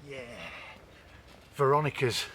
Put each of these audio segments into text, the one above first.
Yeah, Veronica's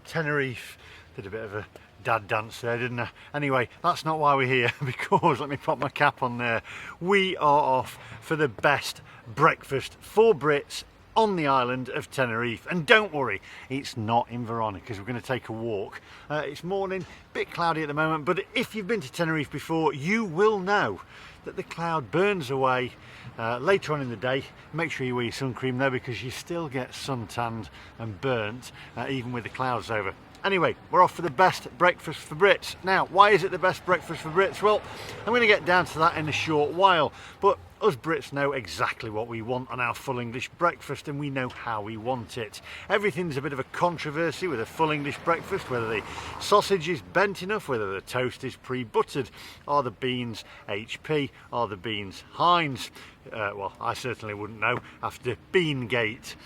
Tenerife. Did a bit of a dad dance there, didn't I? Anyway, that's not why we're here, because let me pop my cap on there. We are off for the best breakfast for Brits on the island of Tenerife. And don't worry, it's not in Veronica's. We're going to take a walk. It's morning, bit cloudy at the moment, but if you've been to Tenerife before, you will know that the cloud burns away later on in the day. Make sure you wear your sun cream though, because you still get suntanned and burnt even with the clouds over. Anyway, we're off for the best breakfast for Brits. Now, why is it the best breakfast for Brits? Well, I'm going to get down to that in a short while, but us Brits know exactly what we want on our full English breakfast, and we know how we want it. Everything's a bit of a controversy with a full English breakfast, whether the sausage is bent enough, whether the toast is pre-buttered, are the beans HP, are the beans Heinz. Well, I certainly wouldn't know after Beangate.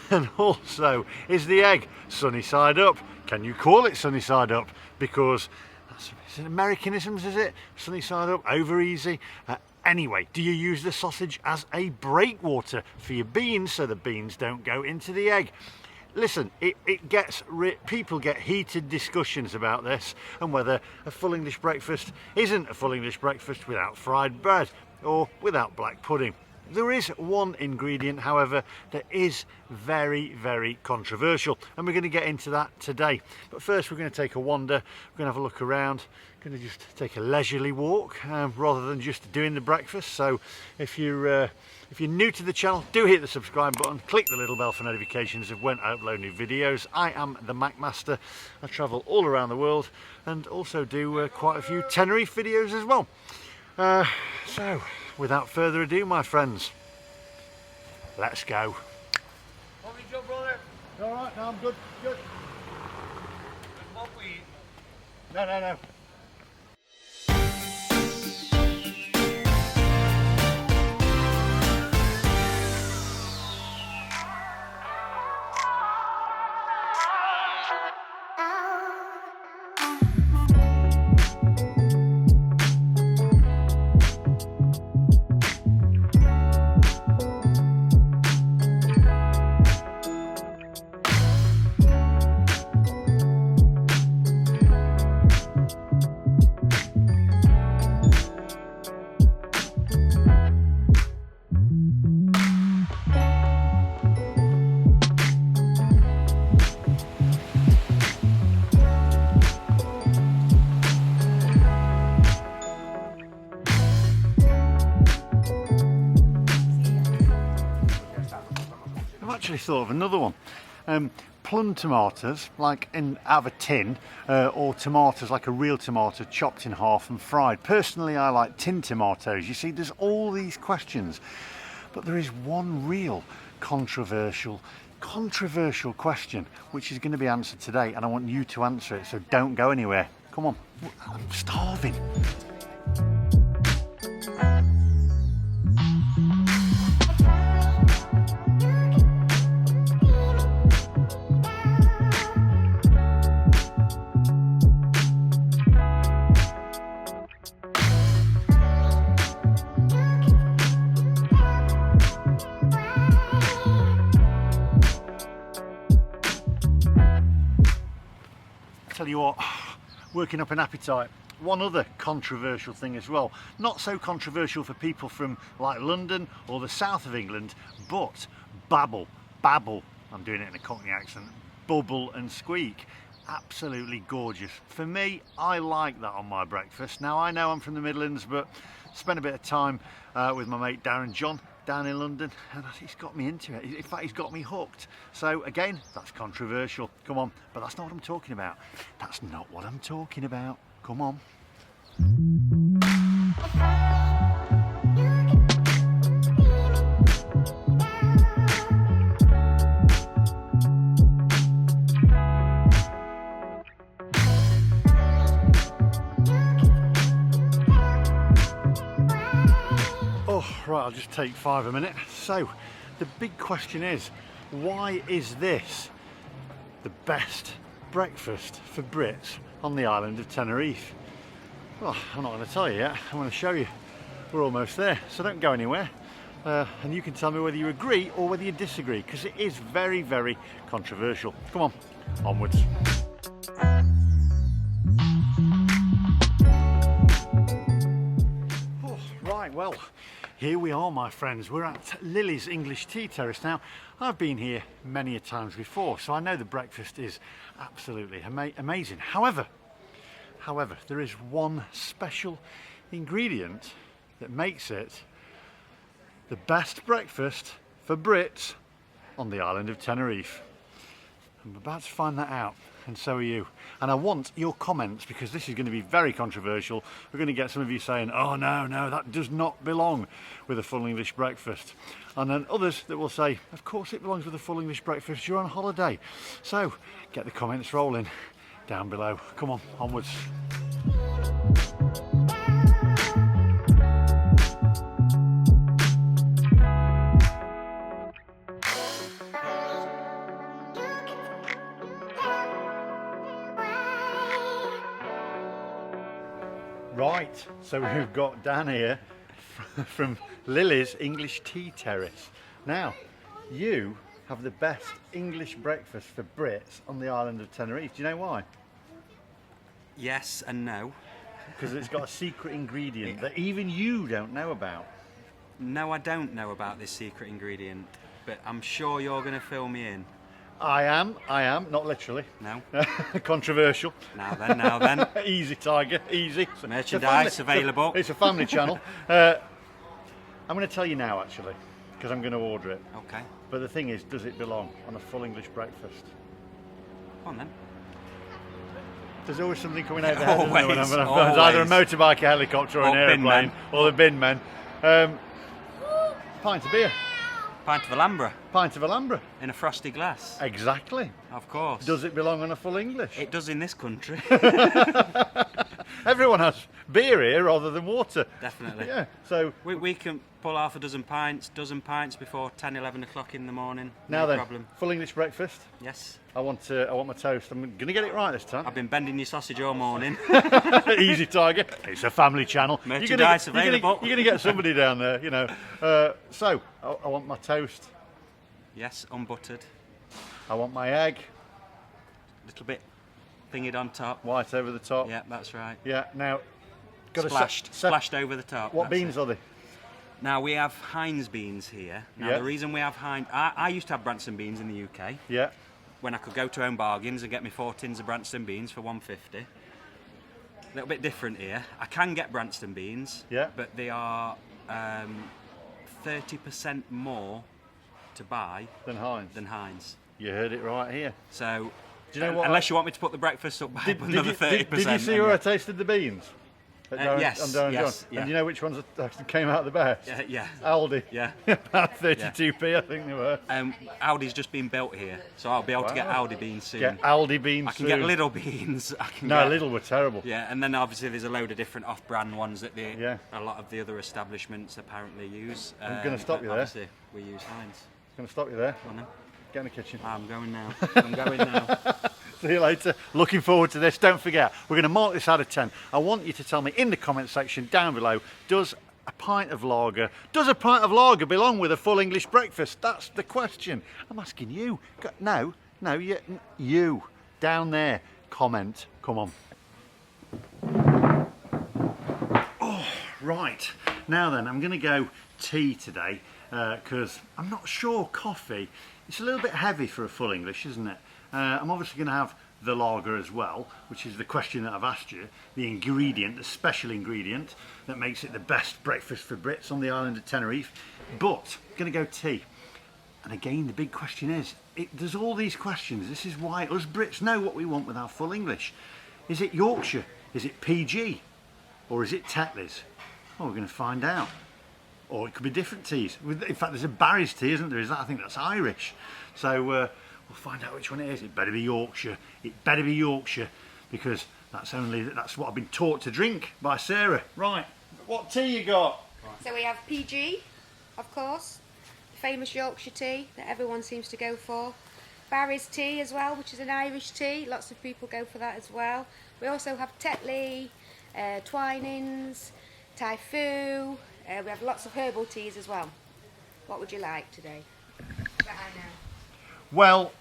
And also, is the egg sunny side up? Can you call it sunny side up? Because that's Americanisms, is it? Sunny side up, over easy. Anyway, do you use the sausage as a breakwater for your beans so the beans don't go into the egg? Listen, people get heated discussions about this and whether a full English breakfast isn't a full English breakfast without fried bread or without black pudding. There is one ingredient, however, that is very, very controversial, and we're going to get into that today. But first we're going to take a wander, we're going to have a look around, we're going to just take a leisurely walk rather than just doing the breakfast. So if you're new to the channel, do hit the subscribe button, click the little bell for notifications of when I upload new videos. I am the MacMaster. I travel all around the world and also do quite a few Tenerife videos as well. So without further ado, my friends, let's go. What you got, brother? All right, no, I'm good. What we eat? No. Actually thought of another one. Plum tomatoes, like out of a tin, or tomatoes like a real tomato chopped in half and fried. Personally, I like tin tomatoes. You see, there's all these questions, but there is one real controversial question which is going to be answered today, and I want you to answer it, so don't go anywhere. Come on, I'm starving. Tell you what, working up an appetite. One other controversial thing as well, not so controversial for people from like London or the south of England, but babble, I'm doing it in a Cockney accent, bubble and squeak. Absolutely gorgeous. For me, I like that on my breakfast. Now I know I'm from the Midlands, but spent a bit of time with my mate Darren John down in London, and he's got me into it. In fact, he's got me hooked. So again, that's controversial. Come on, but that's not what I'm talking about. That's not what I'm talking about. Come on. Right, I'll just take 5 a minute. So the big question is, why is this the best breakfast for Brits on the island of Tenerife? Well, I'm not going to tell you yet. I'm going to show you. We're almost there, so don't go anywhere. and you can tell me whether you agree or whether you disagree, because it is very, very controversial. Come on, onwards. Oh, right, well, here we are, my friends. We're at Lily's English Tea Terrace. Now, I've been here many a times before, so I know the breakfast is absolutely amazing. However, there is one special ingredient that makes it the best breakfast for Brits on the island of Tenerife. I'm about to find that out, and so are you. And I want your comments, because this is going to be very controversial. We're going to get some of you saying, oh no, that does not belong with a full English breakfast. And then others that will say, of course it belongs with a full English breakfast, you're on holiday. So get the comments rolling down below. Come on, onwards. Right, so we've got Dan here from Lily's English Tea Terrace. Now, you have the best English breakfast for Brits on the island of Tenerife. Do you know why? Yes and no. Because it's got a secret ingredient that even you don't know about. No, I don't know about this secret ingredient, but I'm sure you're going to fill me in. I am, not literally. No. Controversial. Now then. Easy, Tiger, easy. Merchandise available. It's a family channel. I'm going to tell you now, actually, because I'm going to order it. Okay. But the thing is, does it belong on a full English breakfast? Come on then. There's always something coming out of the head, Always, isn't there, when it's either a motorbike, a helicopter, or an aeroplane, or the bin men. Pint of beer. Pint of Alhambra. Pint of Alhambra. In a frosty glass. Exactly. Of course. Does it belong on a full English? It does in this country. Everyone has beer here rather than water. Definitely. Yeah. So we can pull half a dozen pints before 10, 11 o'clock in the morning. Now no then, problem. full English breakfast. Yes. I want my toast. I'm going to get it right this time. I've been bending your sausage all morning. Easy, Tiger. It's a family channel. Merchandise available. You're going to get somebody down there, you know. So I want my toast. Yes, unbuttered. I want my egg. Little bit thingied on top. White over the top. Yeah, that's right. Yeah. Now, got Splashed over the top. What that's beans it. are they? Now we have Heinz beans here. Now Yeah. the reason we have Heinz, I used to have Branston beans in the UK Yeah. when I could go to Home Bargains and get me 4 tins of Branston beans for £1.50. A little bit different here. I can get Branston beans, Yeah. but they are 30% more to buy Then Heinz. You heard it right here. So, Do you know what? unless you want me to put the breakfast up by another 30%. Did you see where I tasted the beans? At yes, on Darren yes, John? yeah. And you know which ones actually came out the best? Yeah. Aldi. Yeah. About 32p, I think they were. Aldi's just been built here, so I'll be able to get Wow. Aldi beans soon. Get Aldi beans I can soon. get Lidl beans. No, Lidl were terrible. Yeah, and then obviously there's a load of different off-brand ones that Yeah. a lot of the other establishments apparently use. I'm gonna stop but you there. Obviously, we use Heinz. Going to stop you there. Come on then. Get in the kitchen. I'm going now. I'm going now. See you later. Looking forward to this. Don't forget, we're going to mark this out of 10. I want you to tell me in the comment section down below, does a pint of lager belong with a full English breakfast? That's the question. I'm asking you. No, you. Down there. Comment. Come on. Oh, right. Now then, I'm going to go tea today because I'm not sure coffee. It's a little bit heavy for a full English, isn't it? I'm obviously going to have the lager as well, which is the question that I've asked you. The ingredient, the special ingredient that makes it the best breakfast for Brits on the island of Tenerife. But I'm going to go tea. And again, the big question is, there's all these questions. This is why us Brits know what we want with our full English. Is it Yorkshire? Is it PG? Or is it Tetley's? Well, we're going to find out. Or it could be different teas. In fact, there's a Barry's tea, isn't there? I think that's Irish. So we'll find out which one it is. It better be Yorkshire. It better be Yorkshire, because that's what I've been taught to drink by Sarah. Right, what tea you got? So we have PG, of course, the famous Yorkshire tea that everyone seems to go for. Barry's tea as well, which is an Irish tea. Lots of people go for that as well. We also have Tetley, Twinings, Tai Fu. We have lots of herbal teas as well. What would you like today? Behind now. Well,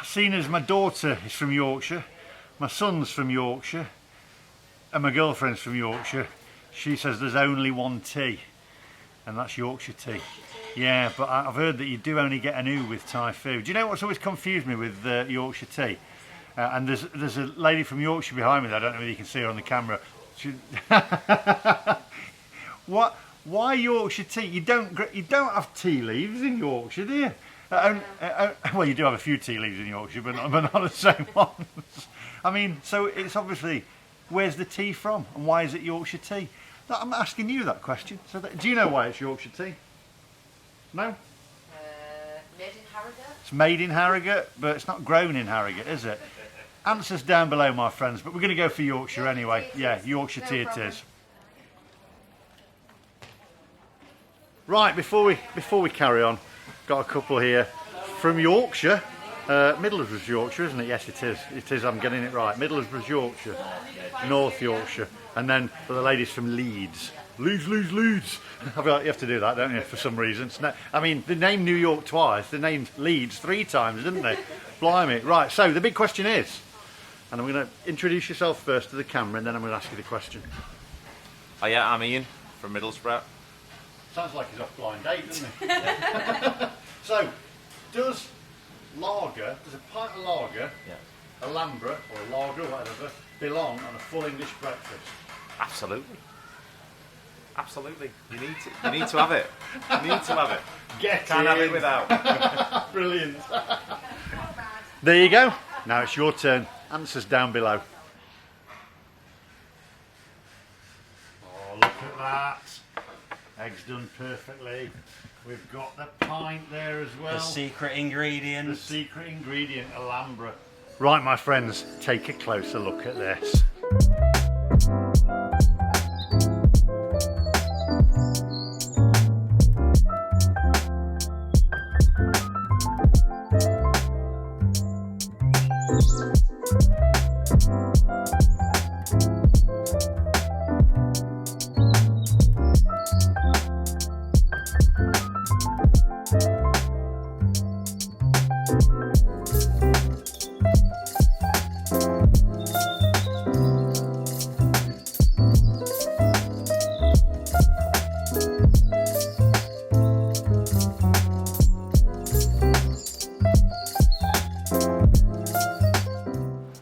seeing as my daughter is from Yorkshire, my son's from Yorkshire, and my girlfriend's from Yorkshire, she says there's only one tea, and that's Yorkshire tea. Yeah, but I've heard that you do only get an oo with Thai food. Do you know what's always confused me with Yorkshire tea? And there's a lady from Yorkshire behind me. I don't know whether you can see her on the camera. Why Yorkshire tea? You don't have tea leaves in Yorkshire, do you? Well, you do have a few tea leaves in Yorkshire, but not the same ones. I mean, so it's obviously, where's the tea from, and why is it Yorkshire tea? I'm asking you that question. So, do you know why it's Yorkshire tea? No? Made in Harrogate? It's made in Harrogate, but it's not grown in Harrogate, is it? Answers down below, my friends, but we're going to go for Yorkshire anyway. Yeah, Yorkshire tea it is. Right, before we carry on, got a couple here from Yorkshire. Middlesbrough, Yorkshire, isn't it? Yes, it is. It is. I'm getting it right. Middlesbrough, Yorkshire, North Yorkshire, and then for the ladies from Leeds. Leeds. I feel like you have to do that, don't you? For some reason. I mean, they named New York twice. They named Leeds 3 times, didn't they? Blimey. Right. So the big question is, and I'm going to introduce yourself first to the camera, and then I'm going to ask you the question. Oh yeah, I'm Ian from Middlesbrough. Sounds like he's off blind date, doesn't he? So, does a pint of lager, Alhambra or a lager, whatever, belong on a full English breakfast? Absolutely. You need to have it. You need to have it. Can't have it without. Brilliant. There you go. Now it's your turn. Answers down below. Oh, look at that. Eggs done perfectly. We've got the pint there as well. The secret ingredient. The secret ingredient, Alhambra. Right, my friends, take a closer look at this.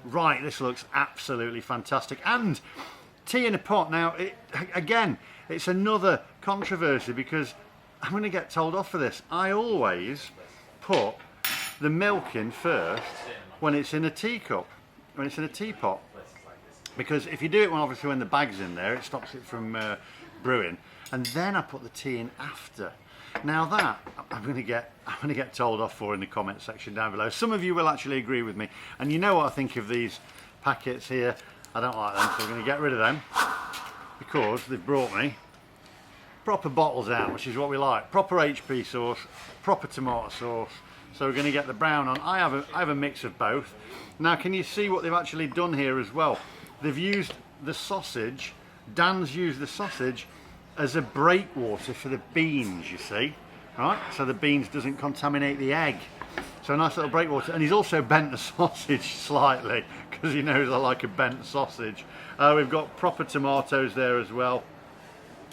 Right, this looks absolutely fantastic, and tea in a pot. Now, again, it's another controversy because I'm going to get told off for this. I always put the milk in first when it's in a teacup, when it's in a teapot, because if you do it obviously when the bag's in there, it stops it from brewing, and then I put the tea in after. Now that I'm going to get told off for in the comment section down below. Some of you will actually agree with me, and you know what I think of these packets here. I don't like them, so we're going to get rid of them because they've brought me proper bottles out, which is what we like. Proper HP sauce, proper tomato sauce. So we're going to get the brown on. I have a mix of both. Now, can you see what they've actually done here as well? They've used the sausage. Dan's used the sausage as a breakwater for the beans, you see, right? So the beans doesn't contaminate the egg. So a nice little breakwater, and he's also bent the sausage slightly because he knows I like a bent sausage. We've got proper tomatoes there as well,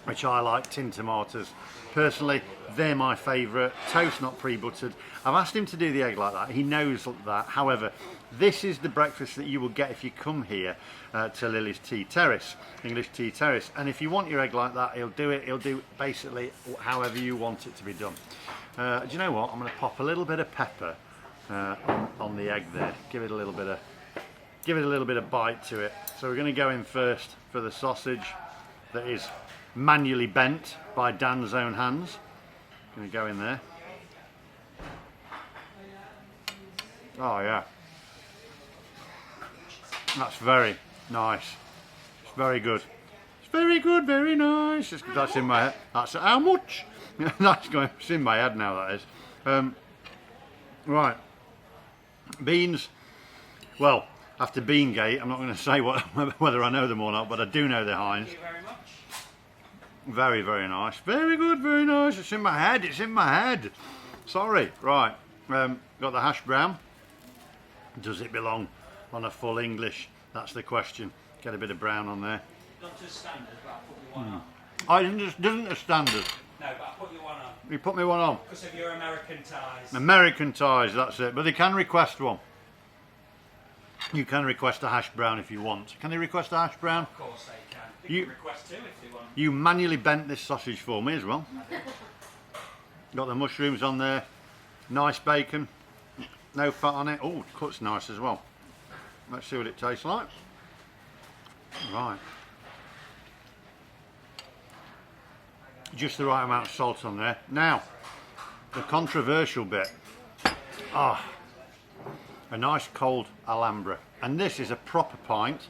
which I like, tin tomatoes. Personally, they're my favourite. Toast, not pre-buttered. I've asked him to do the egg like that. He knows that. However, this is the breakfast that you will get if you come here to Lily's Tea Terrace, English Tea Terrace. And if you want your egg like that, he'll do it. He'll do basically however you want it to be done. Do you know what? I'm going to pop a little bit of pepper on the egg there. Give it a little bit of bite to it. So we're going to go in first for the sausage that is manually bent by Dan's own hands. Going to go in there. Oh yeah, that's very nice. It's very good. It's very good, very nice. That's in my head. That's how much? That's going. It's in my head now. That is. Right. Beans. Well, after Beangate, I'm not going to say whether I know them or not, but I do know they're Heinz. Thank you very much. Very, very nice. Very good, very nice. It's in my head, it's in my head. Sorry. Right, got the hash brown. Does it belong on a full English? That's the question. Get a bit of brown on there. Not as standard, but I put you one on. I didn't a standard. No, but I put you one on. You put me one on. Because of your American ties. American ties, that's it. But they can request one. You can request a hash brown if you want. Can they request a hash brown? Of course they can. They You- can request two if they want. You manually bent this sausage for me as well. Got the mushrooms on there. Nice bacon. No fat on it. Oh, it cuts nice as well. Let's see what it tastes like. Right. Just the right amount of salt on there. Now, the controversial bit. Ah, a nice cold Alhambra. And this is a proper pint.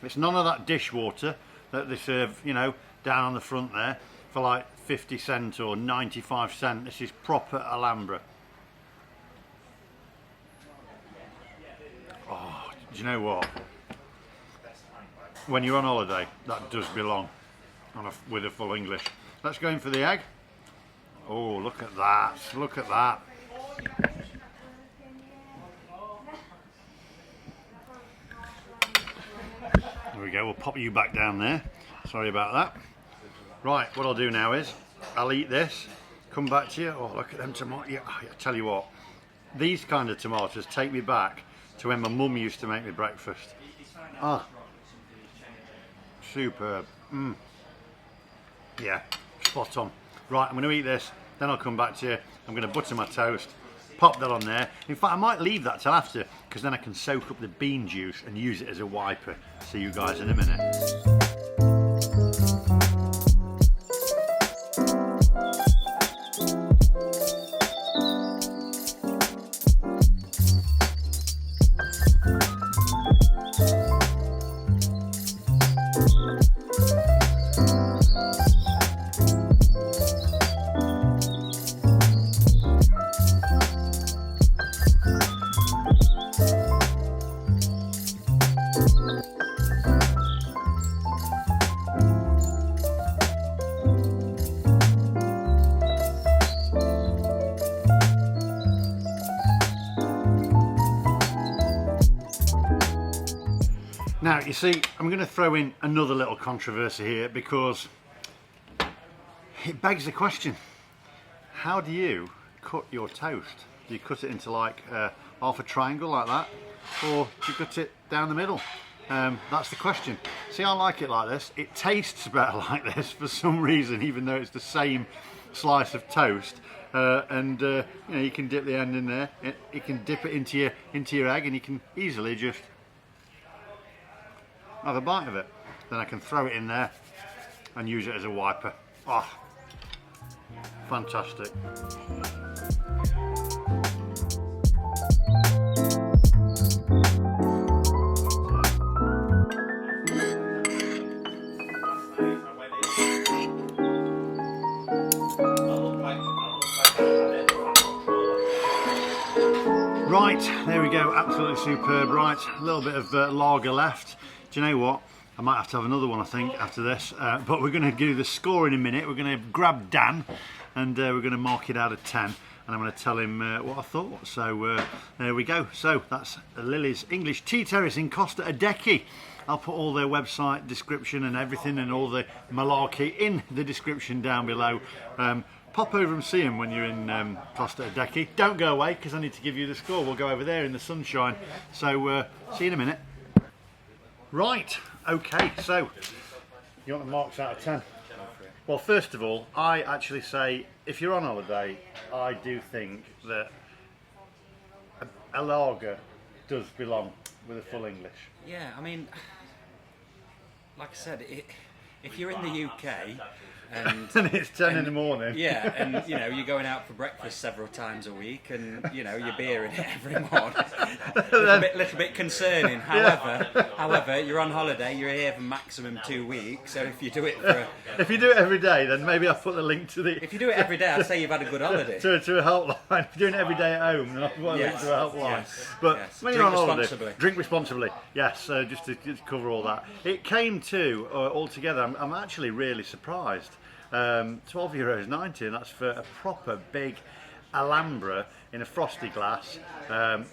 It's none of that dishwater that they serve, you know, down on the front there for like 50 cent or 95 cent. This is proper Alhambra. Oh, do you know what? When you're on holiday, that does belong on with a full English. Let's go in for the egg. Oh, look at that. Look at that. There we go. We'll pop you back down there. Sorry about that. Right, what I'll do now is I'll eat this, come back to you. Oh, look at them tomatoes. Yeah, I tell you what, these kind of tomatoes take me back to when my mum used to make me breakfast. Ah, superb. Yeah, spot on. Right, I'm going to eat this, then I'll come back to you. I'm going to butter my toast, pop that on there. In fact, I might leave that till after, because then I can soak up the bean juice and use it as a wiper. See you guys in a minute. Now, you see, I'm going to throw in another little controversy here because it begs the question, how do you cut your toast? Do you cut it into like half a triangle like that, or do you cut it down the middle? That's the question. See, I like it like this. It tastes better like this for some reason, even though it's the same slice of toast. You know, you can dip the end in there. You can dip it into your egg, and you can easily just have a bite of it. Then I can throw it in there and use it as a wiper. Oh, fantastic. Right, there we go, absolutely superb. Right, a little bit of lager left. Do you know what? I might have to have another one, I think, after this. But we're going to do the score in a minute. We're going to grab Dan and we're going to mark it out of 10. And I'm going to tell him what I thought. So there we go. So that's Lily's English Tea Terrace in Costa Adeje. I'll put all their website description and everything and all the malarkey in the description down below. Pop over and see them when you're in Costa Adeje. Don't go away because I need to give you the score. We'll go over there in the sunshine. So see you in a minute. Right, okay, so you want the marks out of 10? Well, first of all, I actually say if you're on holiday, I do think that a lager does belong with a full English. Yeah, I mean, like I said, if you're in the UK and it's 10 in the morning. Yeah, and you know you're going out for breakfast several times a week, and you know you're beering it every morning. little bit concerning. However, you're on holiday. You're here for maximum 2 weeks. So if you do it if you do it every day, then maybe I'll put the link to the. If you do it every day, I'd say you've had a good holiday. to a helpline. If you're doing it every day at home, then I'll put a link to a helpline. Yes, but yes. when Drink you're on responsibly. holiday, drink responsibly. Yes, just to cover all that. It came to altogether. I'm actually really surprised. €12.90, and that's for a proper big Alhambra in a frosty glass.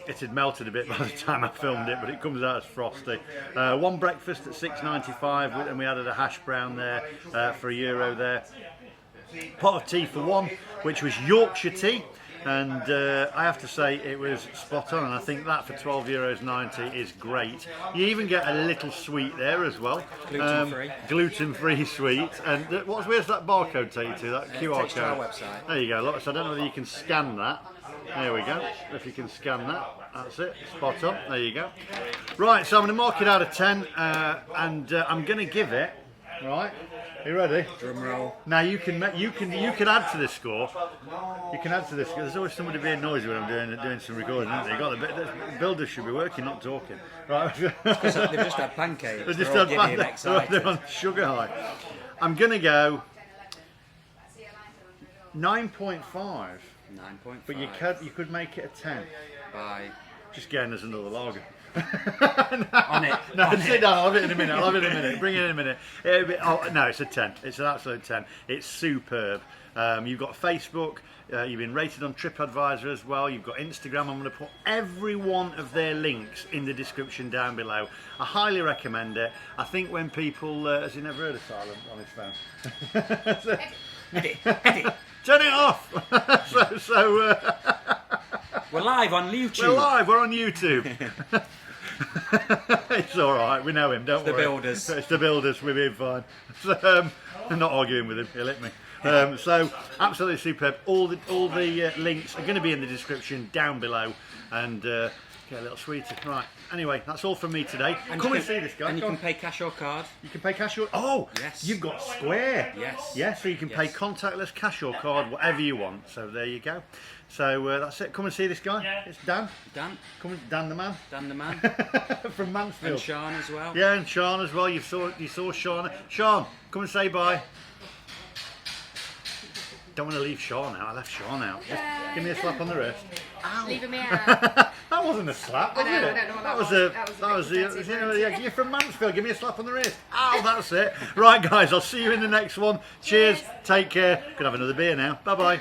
It had melted a bit by the time I filmed it, but it comes out as frosty. One breakfast at £6.95, and we added a hash brown there for €1 there. Pot of tea for one, which was Yorkshire tea, and I have to say it was spot on, and I think that for €12.90 is great. You even get a little sweet there as well, gluten-free sweet. And where's that barcode take you to? That QR Takes to our code. website. There you go. Look, so I don't know whether you can scan that. There we go. If you can scan that, that's it. Spot on. There you go. Right, so I'm going to mark it out of 10, and I'm going to give it. Right. Are you ready? Drum roll. Now you can add to this score. You can add to this. There's always somebody being noisy when I'm doing some recording, isn't there? The builders should be working, not talking. Right. They've just had pancakes. They've just They're all had giddy and pancakes. excited. They're on sugar high. I'm gonna go 9.5. 9.5. But you could make it a 10. By Just getting us another lager. on it. No, on sit it. down. I'll have it in a minute. Bring it in a minute. No, it's a 10. It's an absolute 10. It's superb. You've got Facebook. You've been rated on TripAdvisor as well. You've got Instagram. I'm going to put every one of their links in the description down below. I highly recommend it. I think when people... has he never heard of silent on his phone? Eddie. Turn it off! We're live on YouTube. We're live. We're on YouTube. It's all right. We know him. Don't worry. The builders. It's the builders. We're being fine. So, I'm not arguing with him. He'll hit me. So absolutely superb. All the links are going to be in the description down below, and get a little sweeter. Right. Anyway, that's all from me today. Come and see this guy. And you can pay cash or card. You can pay cash or... Oh, Yes. You've got Square. Yes. Yes, so you can pay contactless, cash or card, whatever you want. So there you go. So that's it. Come and see this guy. Yeah. It's Dan. Dan. Dan the man. Dan the man. From Mansfield. And Sean as well. Yeah, and Sean as well. You saw Sean. Sean, come and say bye. Don't want to leave Sean out. I left Sean out. Just give me a slap on the wrist. Ow. Leaving me out. That wasn't a slap, was I know, it? I don't know what that was. was. That was That was a bit yeah, you're from Mansfield. Give me a slap on the wrist. Ow, that's it. Right, guys. I'll see you in the next one. Cheers. Take care. Could have another beer now. Bye bye.